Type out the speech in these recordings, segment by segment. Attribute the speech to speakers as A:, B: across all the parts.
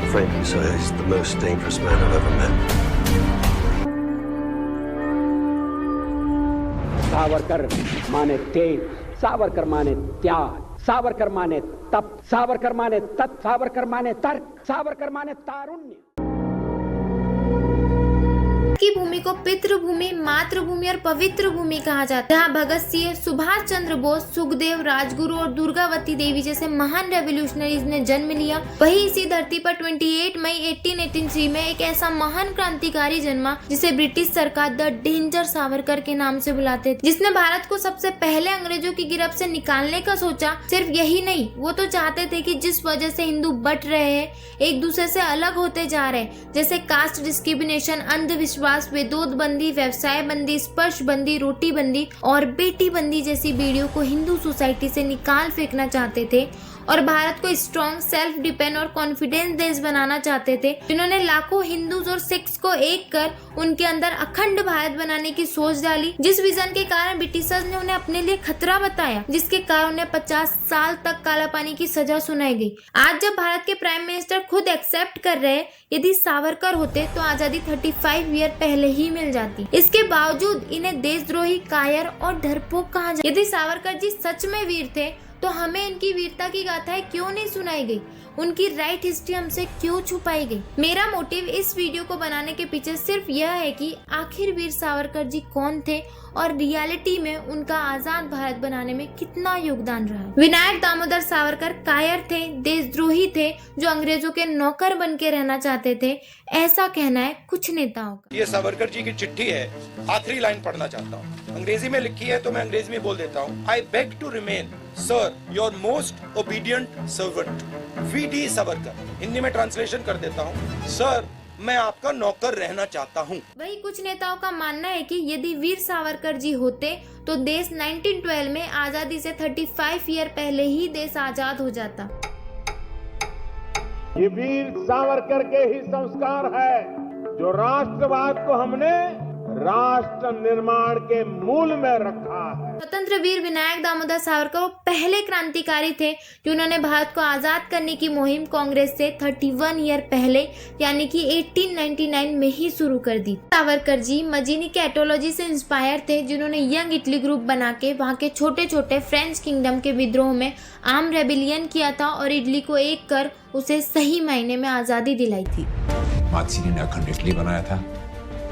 A: Frankly, sir, he's the most dangerous man I've ever met.
B: Savarkar माने तेज, सावरकर माने त्याग, सावरकर माने तप, सावरकर माने तत्, सावरकर माने तर्क, सावरकर माने तारुण्य।
C: की भूमि को पितृभूमि, मातृभूमि और पवित्र भूमि कहा जाता है। जहाँ भगत सिंह, सुभाष चंद्र बोस, सुखदेव, राजगुरु और दुर्गावती देवी जैसे महान रेवोल्यूशनरीज ने जन्म लिया, वही इसी धरती पर 28 मई 1883 में एक ऐसा महान क्रांतिकारी जन्मा जिसे ब्रिटिश सरकार द डेंजर सावरकर के नाम से बुलाते थे, जिसने भारत को सबसे पहले अंग्रेजों की गिरफ्त से निकालने का सोचा। सिर्फ यही नहीं, वो तो चाहते थे कि जिस वजह से हिंदू बट रहे हैं, एक दूसरे से अलग होते जा रहे, जैसे कास्ट डिस्क्रिमिनेशन, अंधविश्वास, विद्युत बंदी, व्यवसाय बंदी, स्पर्श बंदी, रोटी बंदी और बेटी बंदी जैसी बीड़ियों को हिंदू सोसाइटी से निकाल फेंकना चाहते थे और भारत को स्ट्रॉन्ग, सेल्फ डिपेंड और कॉन्फिडेंस देश बनाना चाहते थे, जिन्होंने लाखों हिंदूज और सिख्स को एक कर उनके अंदर अखंड भारत बनाने की सोच डाली, जिस विजन के कारण ब्रिटिशर्स ने उन्हें अपने लिए खतरा बताया, जिसके कारण उन्हें 50 साल तक काला पानी की सजा सुनाई गई। आज जब भारत के प्राइम मिनिस्टर खुद एक्सेप्ट कर रहे हैं, यदि सावरकर होते तो आजादी 35 ईयर पहले ही मिल जाती। इसके बावजूद इन्हें देशद्रोही, कायर और डरपोक कहा जाता। यदि सावरकर जी सच में वीर थे तो हमें इनकी वीरता की गाथाएं क्यों नहीं सुनाई गई, उनकी राइट हिस्ट्री हमसे क्यों छुपाई गई। मेरा मोटिव इस वीडियो को बनाने के पीछे सिर्फ यह है कि आखिर वीर सावरकर जी कौन थे और रियलिटी में उनका आजाद भारत बनाने में कितना योगदान रहा। विनायक दामोदर सावरकर कायर थे, देशद्रोही थे, जो अंग्रेजों के नौकर बन के रहना चाहते थे, ऐसा कहना है कुछ नेताओं का।
D: ये सावरकर जी की चिट्ठी है, आखिरी लाइन पढ़ना चाहता हूँ। अंग्रेजी में लिखी है तो मैं अंग्रेजी में बोल देता हूँ। I beg to remain sir your most obedient servant V D. Savarkar. Hindi में ट्रांसलेशन कर देता हूँ, सर मैं आपका नौकर रहना चाहता हूँ।
C: वही कुछ नेताओं का मानना है कि यदि वीर सावरकर जी होते तो देश 1912 में आजादी से 35 ईयर पहले ही देश आजाद हो जाता।
E: ये वीर सावरकर के ही संस्कार है जो राष्ट्रवाद को हमने राष्ट्र निर्माण के मूल में रखा है।
C: स्वतंत्र वीर विनायक दामोदर सावरकर वो पहले क्रांतिकारी थे जिन्होंने भारत को आजाद करने की मुहिम कांग्रेस से 31 ईयर पहले यानी कि 1899 में ही शुरू कर दी। सावरकर जी मजीनी के एटोलॉजी से इंस्पायर थे, जिन्होंने यंग इटली ग्रुप बना के वहाँ के छोटे छोटे फ्रेंच किंगडम के विद्रोह में आर्म रेबिलियन किया था और इटली को एक कर उसे सही मायने में आजादी दिलाई थी।
F: मात्सी ने अखंड इटली बनाया था,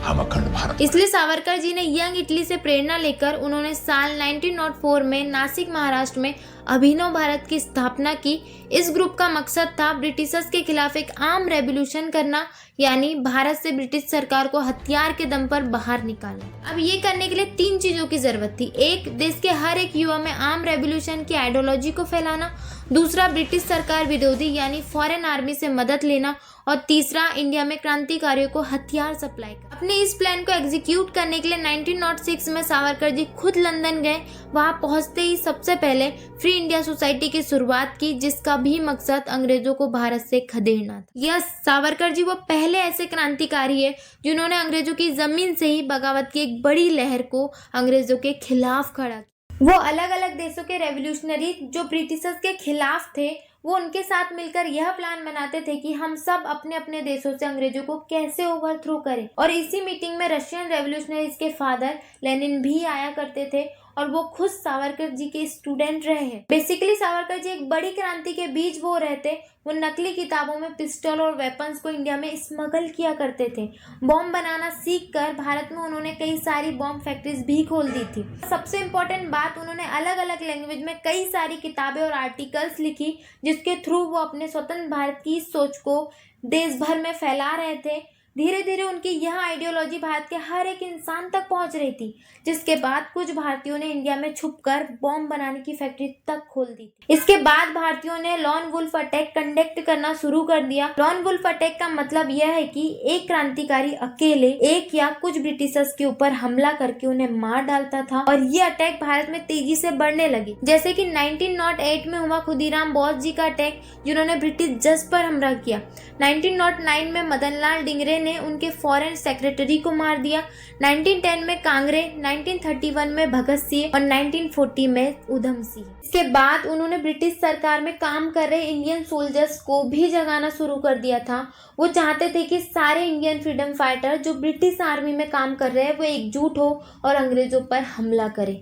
F: हम अखंड भारत।
C: इसलिए सावरकर जी ने यंग इटली से प्रेरणा लेकर उन्होंने साल 1904 में नासिक महाराष्ट्र में अभिनव भारत की स्थापना की। इस ग्रुप का मकसद था ब्रिटिशर्स के खिलाफ एक आर्म रेवोल्यूशन करना, यानी भारत से ब्रिटिश सरकार को हथियार के दम पर बाहर निकालना। अब ये करने के लिए 3 चीजों की जरूरत थी। एक, देश के हर एक युवा में आर्म रेवोल्यूशन की आइडियोलॉजी को फैलाना। दूसरा, ब्रिटिश सरकार विरोधी यानी फॉरेन आर्मी से मदद लेना। और तीसरा, इंडिया में क्रांतिकारियों को हथियार सप्लाई करना। अपने इस प्लान को एग्जीक्यूट करने के लिए 1906 में सावरकर जी खुद लंदन गए। वहां पहुंचते ही सबसे पहले फ्री इंडिया सोसाइटी की शुरुआत की, जिसका भी मकसद अंग्रेजों को भारत से खदेड़ना था। यह सावरकर जी वो पहले ऐसे क्रांतिकारी है जिन्होंने अंग्रेजों की जमीन से ही बगावत की एक बड़ी लहर को अंग्रेजों के खिलाफ खड़ा किया। वो अलग अलग देशों के रेवोल्यूशनरी जो ब्रिटिशर्स के खिलाफ थे, वो उनके साथ मिलकर यह प्लान बनाते थे कि हम सब अपने अपने देशों से अंग्रेजों को कैसे ओवरथ्रो करें। और इसी मीटिंग में रशियन रेवोल्यूशनरीज के फादर लेनिन भी आया करते थे और वो खुद सावरकर जी के स्टूडेंट रहे हैं। बेसिकली सावरकर जी एक बड़ी क्रांति के बीज बो रहे थे। वो नकली किताबों में पिस्टल और वेपन्स को इंडिया में स्मगल किया करते थे। बॉम्ब बनाना सीखकर भारत में उन्होंने कई सारी बॉम्ब फैक्ट्रीज भी खोल दी थी। सबसे इम्पोर्टेंट बात, उन्होंने अलग अलग लैंग्वेज में कई सारी किताबें और आर्टिकल्स लिखी, जिसके थ्रू वो अपने स्वतंत्र भारत की सोच को देश भर में फैला रहे थे। धीरे धीरे उनकी यह आइडियोलॉजी भारत के हर एक इंसान तक पहुंच रही थी, जिसके बाद कुछ भारतीयों ने इंडिया में छुपकर बॉम्ब बनाने की फैक्ट्री तक खोल दी थी। इसके बाद भारतीयों ने लॉन वुल्फ अटैक कंडक्ट करना शुरू कर दिया। लॉन वुल्फ अटैक का मतलब यह है कि एक क्रांतिकारी अकेले एक या कुछ ब्रिटिशर्स के ऊपर हमला करके उन्हें मार डालता था और ये अटैक भारत में तेजी से बढ़ने लगी। जैसे कि 1908 में हुआ खुदीराम बोस जी का अटैक, जिन्होंने ब्रिटिश जज पर हमला किया। 1909 में मदन लाल डिंगरे ने उनके फॉरेन सेक्रेटरी को मार दिया। 1910 में कांगड़े, 1931 में भगत सिंह और 1940 में उधम सिंह। इसके बाद उन्होंने ब्रिटिश सरकार में काम कर रहे इंडियन सोल्जर्स को भी जगाना शुरू कर दिया था। वो चाहते थे कि सारे इंडियन फ्रीडम फाइटर जो ब्रिटिश आर्मी में काम कर रहे हैं वो एकजुट हो और अंग्रेजों पर हमला करें।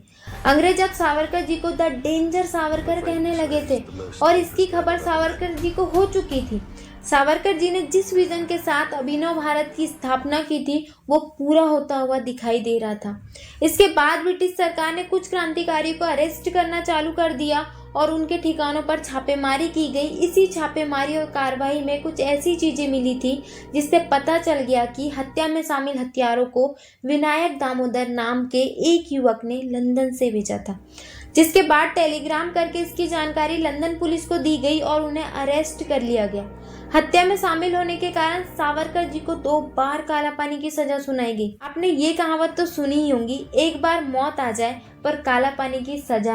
C: अंग्रेज अब सावरकर जी को द डेंजर सावरकर कहने लगे थे और इसकी खबर सावरकर जी को हो चुकी थी। सावरकर जी ने जिस विजन के साथ अभिनव भारत की स्थापना की थी वो पूरा होता हुआ दिखाई दे रहा था। इसके बाद ब्रिटिश सरकार ने कुछ क्रांतिकारियों को अरेस्ट करना चालू कर दिया और उनके ठिकानों पर छापेमारी की गई। इसी छापेमारी और कार्रवाई में कुछ ऐसी चीजें मिली थी जिससे पता चल गया कि हत्या में शामिल हथियारों को विनायक दामोदर नाम के एक युवक ने लंदन से भेजा था, जिसके बाद टेलीग्राम करके इसकी जानकारी लंदन पुलिस को दी गई और उन्हें अरेस्ट कर लिया गया। हत्या में शामिल होने के कारण सावरकर जी को 2 बार काला पानी की सजा सुनाई गई। आपने ये कहावत तो सुनी ही होगी, एक बार मौत आ जाए पर काला पानी की सजा।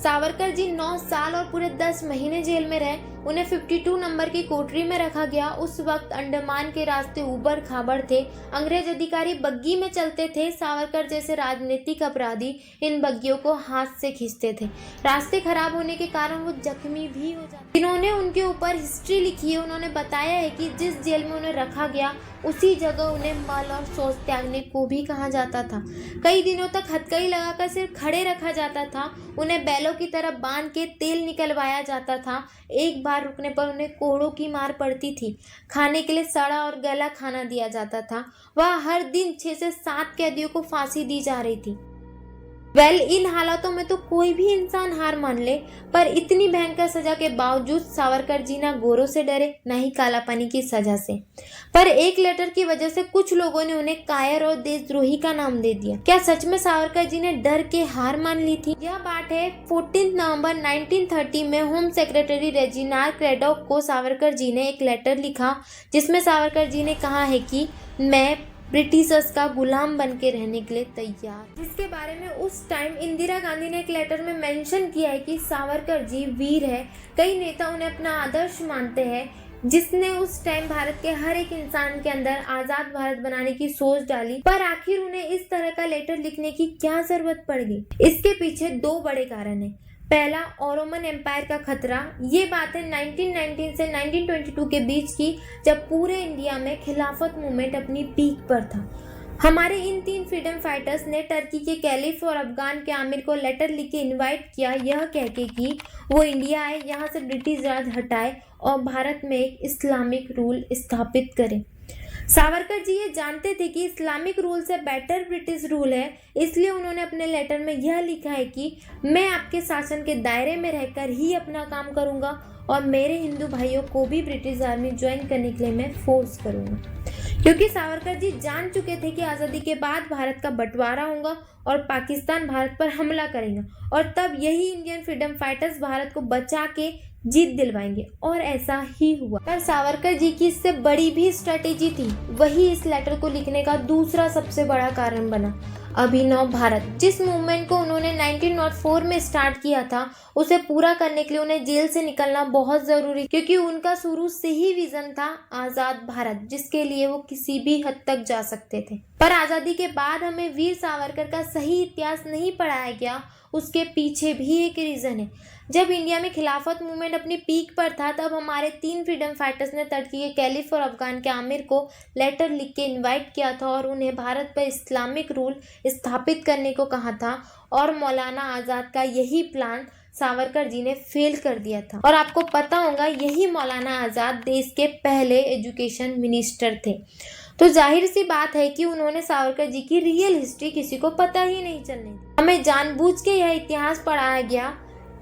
C: सावरकर जी 9 साल और पूरे 10 महीने जेल में रहे। उन्हें 52 नंबर की कोठरी में रखा गया। उस वक्त अंडमान के रास्ते उबड़ खाबड़ थे। अंग्रेज अधिकारी बग्गी में चलते थे। सावरकर जैसे राजनीतिक अपराधी इन बग्गियों को हाथ से खींचते थे। रास्ते खराब होने के कारण वो जख्मी भी हो जाते। जिन्होंने उनके ऊपर हिस्ट्री लिखी है उन्होंने बताया है कि जिस जेल में उन्हें रखा गया उसी जगह उन्हें मल और शौच त्यागने को भी कहा जाता था। कई दिनों तक हथकड़ी लगाकर सिर्फ खड़े रखा जाता था। उन्हें बैलों की तरह बांध के तेल निकलवाया जाता था। एक बार रुकने पर उन्हें कोड़ों की मार पड़ती थी। खाने के लिए सड़ा और गला खाना दिया जाता था। वह हर दिन 6 से 7 कैदियों को फांसी दी जा रही थी। इन हालातों में तो कोई भी इंसान हार मान ले, पर इतनी भयंकर सजा के बावजूद सावरकर जी ना गोरों से डरे ना ही काला पानी की सजा से। पर एक लेटर की वजह से कुछ लोगों ने उन्हें कायर और देशद्रोही का नाम दे दिया। क्या सच में सावरकर जी ने डर के हार मान ली थी? यह बात है 14 नवंबर 1930 में होम सेक्रेटरी रेजिनाल्ड क्रैडॉक को सावरकर जी ने एक लेटर लिखा, जिसमें सावरकर जी ने कहा है कि मैं ब्रिटिशर्स का गुलाम बन के रहने के लिए तैयार, जिसके बारे में उस टाइम इंदिरा गांधी ने एक लेटर में मेंशन किया है कि सावरकर जी वीर है। कई नेता उन्हें अपना आदर्श मानते हैं, जिसने उस टाइम भारत के हर एक इंसान के अंदर आजाद भारत बनाने की सोच डाली। पर आखिर उन्हें इस तरह का लेटर लिखने की क्या जरूरत पड़ गई? इसके पीछे 2 बड़े कारण हैं। पहला, ओटोमन एम्पायर का खतरा। ये बात है 1919 से 1922 के बीच की, जब पूरे इंडिया में खिलाफत मूवमेंट अपनी पीक पर था। हमारे इन 3 फ्रीडम फाइटर्स ने टर्की के कैलिफ और अफगान के आमिर को लेटर लिख के इन्वाइट किया, यह कहके कि वो इंडिया आए, यहाँ से ब्रिटिश राज हटाए और भारत में एक इस्लामिक रूल स्थापित करे। सावरकर जी ये जानते थे कि इस्लामिक रूल से बेटर ब्रिटिश रूल है, इसलिए उन्होंने अपने लेटर में यह लिखा है कि मैं आपके शासन के दायरे में रहकर ही अपना काम करूंगा और मेरे हिंदू भाइयों को भी ब्रिटिश आर्मी ज्वाइन करने के लिए मैं फोर्स करूंगा। क्योंकि सावरकर जी जान चुके थे कि आज़ादी के बाद भारत का बंटवारा होगा और पाकिस्तान भारत पर हमला करेगा और तब यही इंडियन फ्रीडम फाइटर्स भारत को बचा के जीत दिलवाएंगे, और ऐसा ही हुआ। पर सावरकर जी की इससे बड़ी भी स्ट्रेटेजी थी। वही इस लेटर को लिखने का दूसरा सबसे बड़ा कारण बना। अभिनव भारत, जिस मूवमेंट को उन्होंने 1904 में स्टार्ट किया था, उसे पूरा करने के लिए उन्हें जेल से निकलना बहुत जरूरी, क्योंकि उनका शुरू से ही विजन था आजाद भारत, जिसके लिए वो किसी भी हद तक जा सकते थे। पर आजादी के बाद हमें वीर सावरकर का सही इतिहास नहीं पढ़ाया गया। उसके पीछे भी एक रीजन है। जब इंडिया में खिलाफत मूवमेंट अपनी पीक पर था, तब हमारे 3 फ्रीडम फाइटर्स ने टर्की के कैलिफ और अफगान के आमिर को लेटर लिख के इनवाइट किया था और उन्हें भारत पर इस्लामिक रूल स्थापित करने को कहा था, और मौलाना आज़ाद का यही प्लान सावरकर जी ने फेल कर दिया था। और आपको पता होगा यही मौलाना आज़ाद देश के पहले एजुकेशन मिनिस्टर थे। तो जाहिर सी बात है कि उन्होंने सावरकर जी की रियल हिस्ट्री किसी को पता ही नहीं चलने दी। हमें जानबूझ के यह इतिहास पढ़ाया गया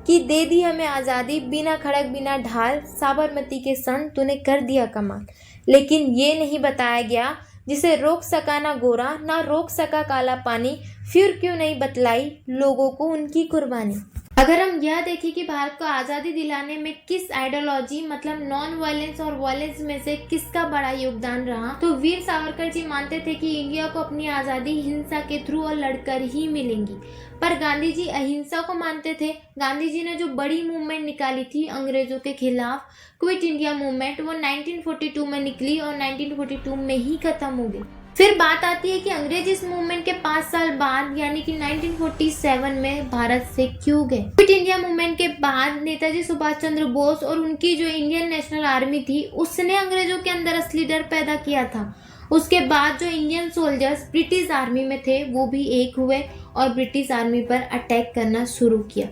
C: कि दे दी हमें आज़ादी, बिना खड़क बिना ढाल, साबरमती के संग तूने कर दिया कमाल। लेकिन ये नहीं बताया गया जिसे रोक सका ना गोरा, ना रोक सका काला पानी, फिर क्यों नहीं बतलाई लोगों को उनकी कुर्बानी। अगर हम यह देखें कि भारत को आज़ादी दिलाने में किस आइडियोलॉजी मतलब नॉन वायलेंस और वायलेंस में से किसका बड़ा योगदान रहा, तो वीर सावरकर जी मानते थे कि इंडिया को अपनी आज़ादी हिंसा के थ्रू और लड़कर ही मिलेंगी। पर गांधी जी अहिंसा को मानते थे। गांधी जी ने जो बड़ी मूवमेंट निकाली थी अंग्रेजों के खिलाफ, क्विट इंडिया मूवमेंट, वो 1942 में निकली और 1942 में ही खत्म हो गई। फिर बात आती है कि अंग्रेज इस मूवमेंट के 5 साल बाद यानी कि 1947 में भारत से क्यों गए। क्विट इंडिया मूवमेंट के बाद नेताजी सुभाष चंद्र बोस और उनकी जो इंडियन नेशनल आर्मी थी उसने अंग्रेजों के अंदर असली डर पैदा किया था। उसके बाद जो इंडियन सोल्जर्स ब्रिटिश आर्मी में थे वो भी एक हुए और ब्रिटिश आर्मी पर अटैक करना शुरू किया,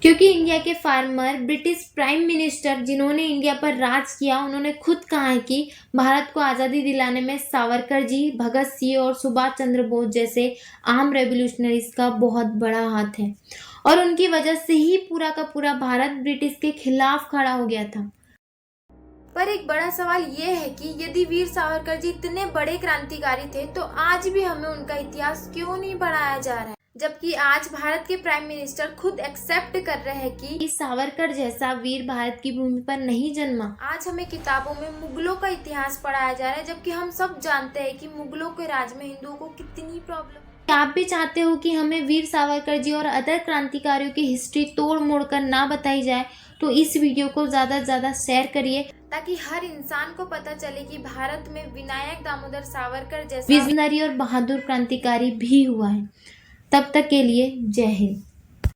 C: क्योंकि इंडिया के फार्मर ब्रिटिश प्राइम मिनिस्टर जिन्होंने इंडिया पर राज किया उन्होंने खुद कहा है कि भारत को आज़ादी दिलाने में सावरकर जी, भगत सिंह और सुभाष चंद्र बोस जैसे आर्म रेवोल्यूशनरीज का बहुत बड़ा हाथ है और उनकी वजह से ही पूरा का पूरा भारत ब्रिटिश के खिलाफ खड़ा हो गया था। पर एक बड़ा सवाल ये है कि यदि वीर सावरकर जी इतने बड़े क्रांतिकारी थे तो आज भी हमें उनका इतिहास क्यों नहीं पढ़ाया जा रहा है, जबकि आज भारत के प्राइम मिनिस्टर खुद एक्सेप्ट कर रहे हैं कि सावरकर जैसा वीर भारत की भूमि पर नहीं जन्मा। आज हमें किताबों में मुगलों का इतिहास पढ़ाया जा रहा है, जबकि हम सब जानते हैं कि मुगलों के राज में हिंदुओं को कितनी प्रॉब्लम। आप भी चाहते हो कि हमें वीर सावरकर जी और अदर क्रांतिकारियों की हिस्ट्री तोड़ मोड़ कर ना बताई जाए, तो इस वीडियो को ज़्यादा से ज़्यादा शेयर करिए ताकि हर इंसान को पता चले कि भारत में विनायक दामोदर सावरकर जैसा विजनरी और बहादुर क्रांतिकारी भी हुआ है। तब तक के लिए जय हिंद।